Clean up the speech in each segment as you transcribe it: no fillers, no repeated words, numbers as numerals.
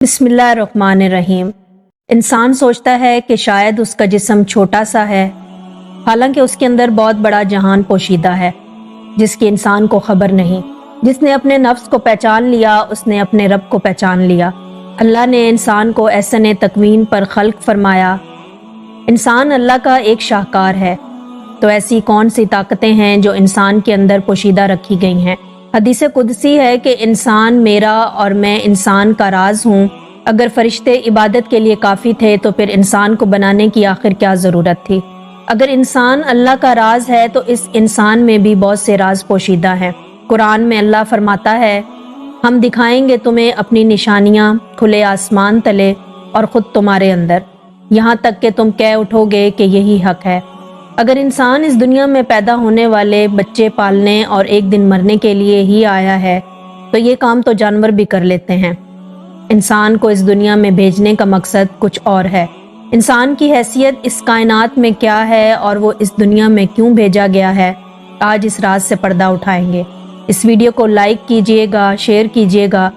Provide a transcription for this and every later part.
बिस्मिल्लाहिर्रहमानिर्रहीम। इंसान सोचता है कि शायद उसका जिस्म छोटा सा है, हालांकि उसके अंदर बहुत बड़ा जहान पोशीदा है जिसकी इंसान को खबर नहीं। जिसने अपने नफ्स को पहचान लिया उसने अपने रब को पहचान लिया। अल्लाह ने इंसान को एहसन तकवीन पर खल्क फरमाया। इंसान अल्लाह का एक शाहकार है, तो ऐसी कौन सी ताकतें हैं जो इंसान के अंदर पोशीदा रखी गई हैं। हदीस कुदसी है कि इंसान मेरा और मैं इंसान का राज हूँ। अगर फरिश्ते इबादत के लिए काफ़ी थे तो फिर इंसान को बनाने की आखिर क्या ज़रूरत थी। अगर इंसान अल्लाह का राज है तो इस इंसान में भी बहुत से राज पोशीदा हैं। कुरान में अल्लाह फरमाता है, हम दिखाएंगे तुम्हें अपनी निशानियाँ खुले आसमान तले और ख़ुद तुम्हारे अंदर, यहाँ तक कि तुम कह उठोगे कि यही हक है। अगर इंसान इस दुनिया में पैदा होने वाले बच्चे पालने और एक दिन मरने के लिए ही आया है तो ये काम तो जानवर भी कर लेते हैं। इंसान को इस दुनिया में भेजने का मकसद कुछ और है। इंसान की हैसियत इस कायनात में क्या है और वो इस दुनिया में क्यों भेजा गया है, आज इस राज से पर्दा उठाएंगे। इस वीडियो को लाइक कीजिएगा, शेयर कीजिएगा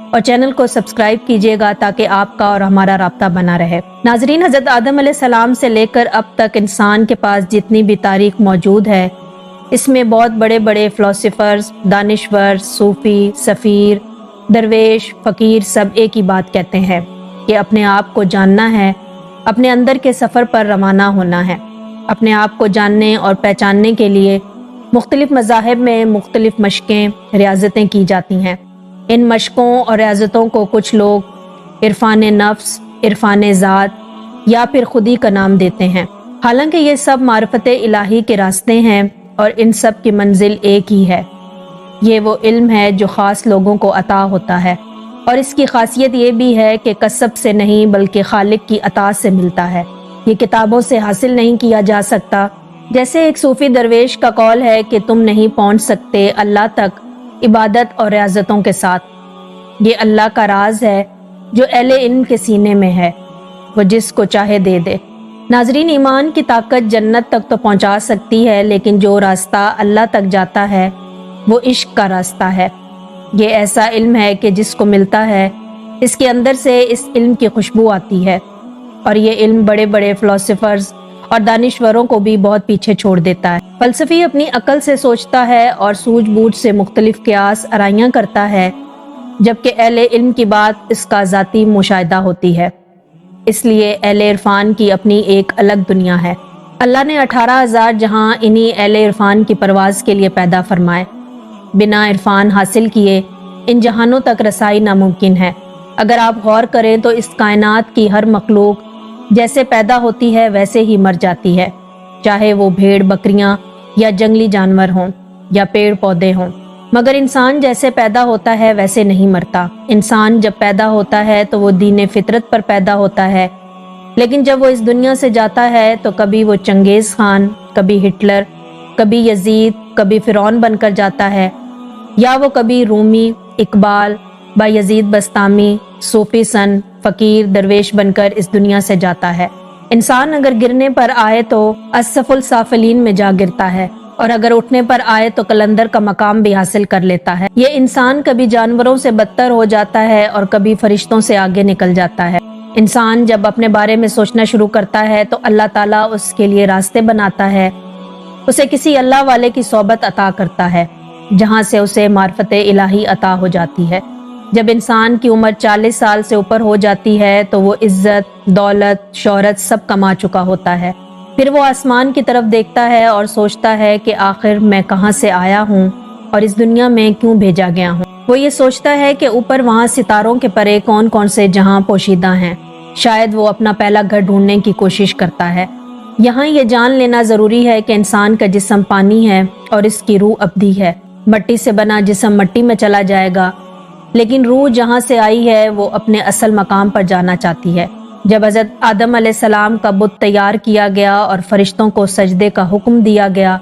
और चैनल को सब्सक्राइब कीजिएगा ताकि आपका और हमारा राब्ता बना रहे। नाजरीन, हज़रत आदम अलैहिस्सलाम से लेकर अब तक इंसान के पास जितनी भी तारीख मौजूद है, इसमें बहुत बड़े बड़े फ़िलोसोफर्स, दानिश्वर, सूफ़ी, सफ़ीर, दरवेश, फ़कीर सब एक ही बात कहते हैं कि अपने आप को जानना है, अपने अंदर के सफ़र पर रवाना होना है। अपने आप को जानने और पहचानने के लिए मुख्तलिफ़ मज़ाहिब में मुख्तलिफ़ मशक़ें, रियाज़तें की जाती हैं। इन मशकों और रियाज़तों को कुछ लोग इरफान नफ्स, इरफान ज़ात या फिर खुदी का नाम देते हैं। हालांकि ये सब मारिफत इलाही के रास्ते हैं और इन सब की मंजिल एक ही है। ये वो इल्म है जो ख़ास लोगों को अता होता है और इसकी खासियत ये भी है कि कसब से नहीं बल्कि खालिक की अता से मिलता है। ये किताबों से हासिल नहीं किया जा सकता। जैसे एक सूफ़ी दरवेश का कौल है कि तुम नहीं पहुँच सकते अल्लाह तक इबादत और रियाज़तों के साथ। ये अल्लाह का राज है जो अहले इल्म के सीने में है, वो जिसको चाहे दे दे। नाजरीन, ईमान की ताकत जन्नत तक तो पहुंचा सकती है, लेकिन जो रास्ता अल्लाह तक जाता है वो इश्क का रास्ता है। ये ऐसा इल्म है कि जिसको मिलता है इसके अंदर से इस इल्म की खुशबू आती है और ये इल्म बड़े बड़े फ़िलोसोफर्स और दानिश्वरों को भी बहुत पीछे छोड़ देता है। फ़लसफ़ी अपनी अकल से सोचता है और सूझबूझ से मुख्तलिफ क़ियास आराइयाँ करता है, जबकि अहले इल्म की बात इसका ज़ाती मुशाहिदा होती है। इसलिए अहले इरफान की अपनी एक अलग दुनिया है। अल्लाह ने 18,000 जहां इन्हीं अहले इरफान की परवाज़ के लिए पैदा फरमाए। बिना इरफान हासिल किए इन जहानों तक रसाई नामुमकिन है। अगर आप गौर करें तो इस कायनात की हर मखलूक जैसे पैदा होती है वैसे ही मर जाती है, चाहे वो भेड़ बकरियां या जंगली जानवर हों या पेड़ पौधे हों। मगर इंसान जैसे पैदा होता है वैसे नहीं मरता। इंसान जब पैदा होता है तो वो दीन फितरत पर पैदा होता है, लेकिन जब वो इस दुनिया से जाता है तो कभी वो चंगेज़ खान, कभी हिटलर, कभी यजीद, कभी फ़िरौन बनकर जाता है, या वो कभी रूमी, इकबाल, बायजीद बस्तामी, सूफी सन, फ़कीर, दरवेश बनकर इस दुनिया से जाता है। इंसान अगर गिरने पर आए तो असफुल साफिलीन में जा गिरता है और अगर उठने पर आए तो कलंदर का मकाम भी हासिल कर लेता है। ये इंसान कभी जानवरों से बदतर हो जाता है और कभी फरिश्तों से आगे निकल जाता है। इंसान जब अपने बारे में सोचना शुरू करता है तो अल्लाह ताला उसके लिए रास्ते बनाता है, उसे किसी अल्लाह वाले की सोबत अता करता है जहाँ से उसे मार्फत इलाही अता हो जाती है। जब इंसान की उम्र 40 साल से ऊपर हो जाती है तो वो इज्जत, दौलत, शोहरत सब कमा चुका होता है। फिर वो आसमान की तरफ देखता है और सोचता है कि आखिर मैं कहाँ से आया हूँ और इस दुनिया में क्यों भेजा गया हूँ। वो ये सोचता है कि ऊपर वहाँ सितारों के परे कौन कौन से जहाँ पोशीदा हैं। शायद वो अपना पहला घर ढूंढने की कोशिश करता है। यहाँ ये जान लेना ज़रूरी है कि इंसान का जिस्म पानी है और इसकी रूह अब्दी है। मट्टी से बना जिस्म मट्टी में चला जाएगा, लेकिन रूह जहाँ से आई है वो अपने असल मकाम पर जाना चाहती है। जब हज़रत आदम अलैहिस्सलाम का बुत तैयार किया गया और फरिश्तों को सजदे का हुक्म दिया गया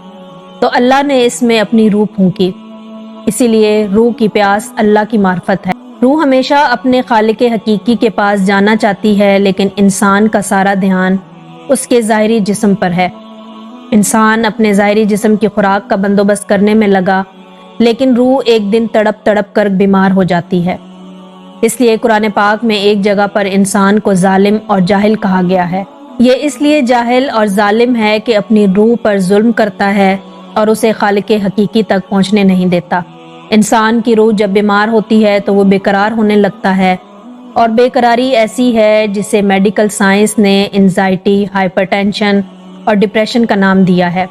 तो अल्लाह ने इसमें अपनी रूह फूंकी। इसीलिए रूह की प्यास अल्लाह की मार्फत है। रूह हमेशा अपने खालिक हकीकी के पास जाना चाहती है, लेकिन इंसान का सारा ध्यान उसके ज़ाहिरी जिस्म पर है। इंसान अपने ज़ाहिरी जिस्म की खुराक का बंदोबस्त करने में लगा, लेकिन रूह एक दिन तड़प तड़प कर बीमार हो जाती है। اس لیے قرآن پاک میں ایک جگہ پر انسان کو ظالم اور جاہل کہا گیا ہے۔ یہ اس لیے جاہل اور ظالم ہے کہ اپنی روح پر ظلم کرتا ہے اور اسے خالق حقیقی تک پہنچنے نہیں دیتا۔ انسان کی روح جب بیمار ہوتی ہے تو وہ بے قرار ہونے لگتا ہے، اور بے قراری ایسی ہے جسے میڈیکل سائنس نے انزائٹی، ہائپر ٹینشن اور ڈپریشن کا نام دیا ہے۔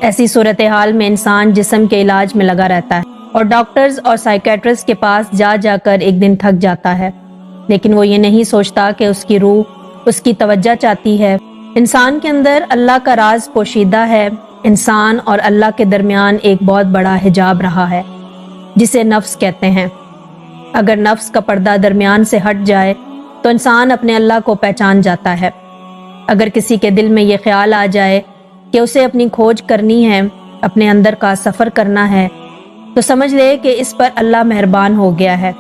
ایسی صورتحال میں انسان جسم کے علاج میں لگا رہتا ہے اور ڈاکٹرز اور سائیکیٹرسٹ کے پاس جا جا کر ایک دن تھک جاتا ہے، لیکن وہ یہ نہیں سوچتا کہ اس کی روح اس کی توجہ چاہتی ہے۔ انسان کے اندر اللہ کا راز پوشیدہ ہے۔ انسان اور اللہ کے درمیان ایک بہت بڑا حجاب رہا ہے جسے نفس کہتے ہیں۔ اگر نفس کا پردہ درمیان سے ہٹ جائے تو انسان اپنے اللہ کو پہچان جاتا ہے۔ اگر کسی کے دل میں یہ خیال آ جائے کہ اسے اپنی کھوج کرنی ہے، اپنے اندر کا سفر کرنا ہے، تو سمجھ لے کہ اس پر اللہ مہربان ہو گیا ہے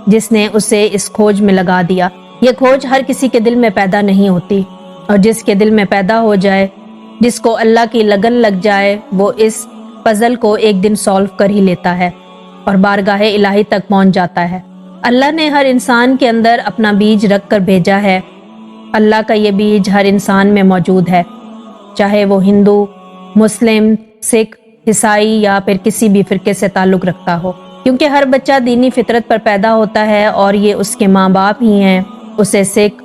جس نے اسے اس کھوج میں لگا دیا۔ یہ کھوج ہر کسی کے دل میں پیدا نہیں ہوتی، اور جس کے دل میں پیدا ہو جائے، جس کو اللہ کی لگن لگ جائے، وہ اس پزل کو ایک دن سولو کر ہی لیتا ہے اور بارگاہ الہی تک پہنچ جاتا ہے۔ اللہ نے ہر انسان کے اندر اپنا بیج رکھ کر بھیجا ہے۔ اللہ کا یہ بیج ہر انسان میں موجود ہے، چاہے وہ ہندو، مسلم، سکھ، عیسائی یا پھر کسی بھی فرقے سے تعلق رکھتا ہو، کیونکہ ہر بچہ دینی فطرت پر پیدا ہوتا ہے اور یہ اس کے ماں باپ ہی ہیں اسے سکھ،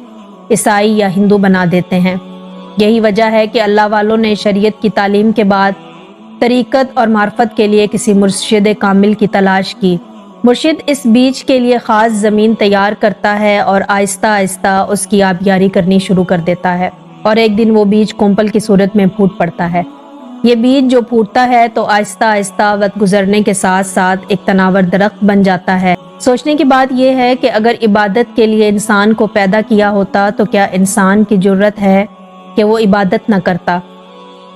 عیسائی یا ہندو بنا دیتے ہیں۔ یہی وجہ ہے کہ اللہ والوں نے شریعت کی تعلیم کے بعد طریقت اور معرفت کے لیے کسی مرشد کامل کی تلاش کی۔ مرشد اس بیج کے لیے خاص زمین تیار کرتا ہے اور آہستہ آہستہ اس کی آبیاری کرنی شروع کر دیتا ہے، اور ایک دن وہ بیج کومپل کی صورت میں پھوٹ پڑتا ہے۔ یہ بیج جو پھوٹتا ہے تو آہستہ آہستہ وقت گزرنے کے ساتھ ساتھ ایک تناور درخت بن جاتا ہے۔ سوچنے کی بات یہ ہے کہ اگر عبادت کے لیے انسان کو پیدا کیا ہوتا تو کیا انسان کی جرت ہے کہ وہ عبادت نہ کرتا؟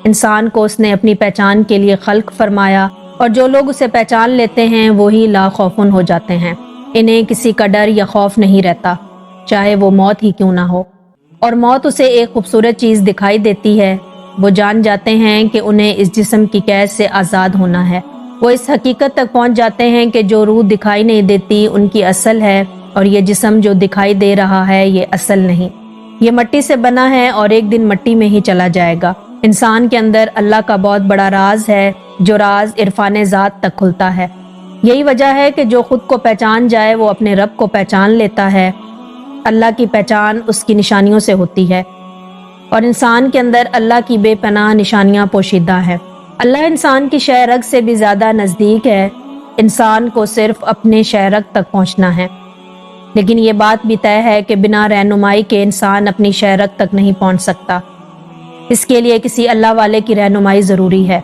انسان کو اس نے اپنی پہچان کے لیے خلق فرمایا، اور جو لوگ اسے پہچان لیتے ہیں وہی لا خوفن ہو جاتے ہیں۔ انہیں کسی کا ڈر یا خوف نہیں رہتا، چاہے وہ موت ہی کیوں نہ ہو، اور موت اسے ایک خوبصورت چیز دکھائی دیتی ہے۔ وہ جان جاتے ہیں کہ انہیں اس جسم کی قید سے آزاد ہونا ہے۔ وہ اس حقیقت تک پہنچ جاتے ہیں کہ جو روح دکھائی نہیں دیتی ان کی اصل ہے، اور یہ جسم جو دکھائی دے رہا ہے یہ اصل نہیں۔ یہ مٹی سے بنا ہے اور ایک دن مٹی میں ہی چلا جائے گا۔ انسان کے اندر اللہ کا بہت بڑا راز ہے، جو راز عرفان ذات تک کھلتا ہے۔ یہی وجہ ہے کہ جو خود کو پہچان جائے وہ اپنے رب کو پہچان لیتا ہے۔ اللہ کی پہچان اس کی نشانیوں سے ہوتی ہے، اور انسان کے اندر اللہ کی بے پناہ نشانیاں پوشیدہ ہیں۔ اللہ انسان کی شہ رگ سے بھی زیادہ نزدیک ہے۔ انسان کو صرف اپنے شہ رگ تک پہنچنا ہے، لیکن یہ بات بھی طے ہے کہ بنا رہنمائی کے انسان اپنی شہ رگ تک نہیں پہنچ سکتا۔ اس کے لیے کسی اللہ والے کی رہنمائی ضروری ہے۔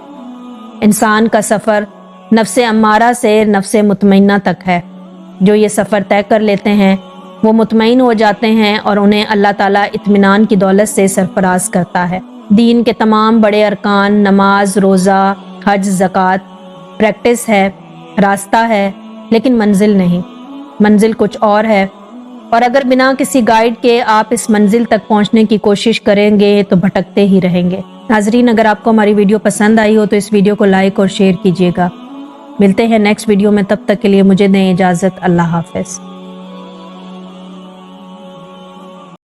انسان کا سفر نفس امارہ سے نفس مطمئنہ تک ہے۔ جو یہ سفر طے کر لیتے ہیں وہ مطمئن ہو جاتے ہیں، اور انہیں اللہ تعالیٰ اطمینان کی دولت سے سرفراز کرتا ہے۔ دین کے تمام بڑے ارکان، نماز، روزہ، حج، زکوٰۃ، پریکٹس ہے، راستہ ہے، لیکن منزل نہیں۔ منزل کچھ اور ہے، اور اگر بنا کسی گائیڈ کے آپ اس منزل تک پہنچنے کی کوشش کریں گے تو بھٹکتے ہی رہیں گے۔ ناظرین، اگر آپ کو ہماری ویڈیو پسند آئی ہو تو اس ویڈیو کو لائک اور شیئر کیجیے گا۔ ملتے ہیں نیکسٹ ویڈیو میں، تب تک کے لیے مجھے دیں اجازت۔ اللہ حافظ۔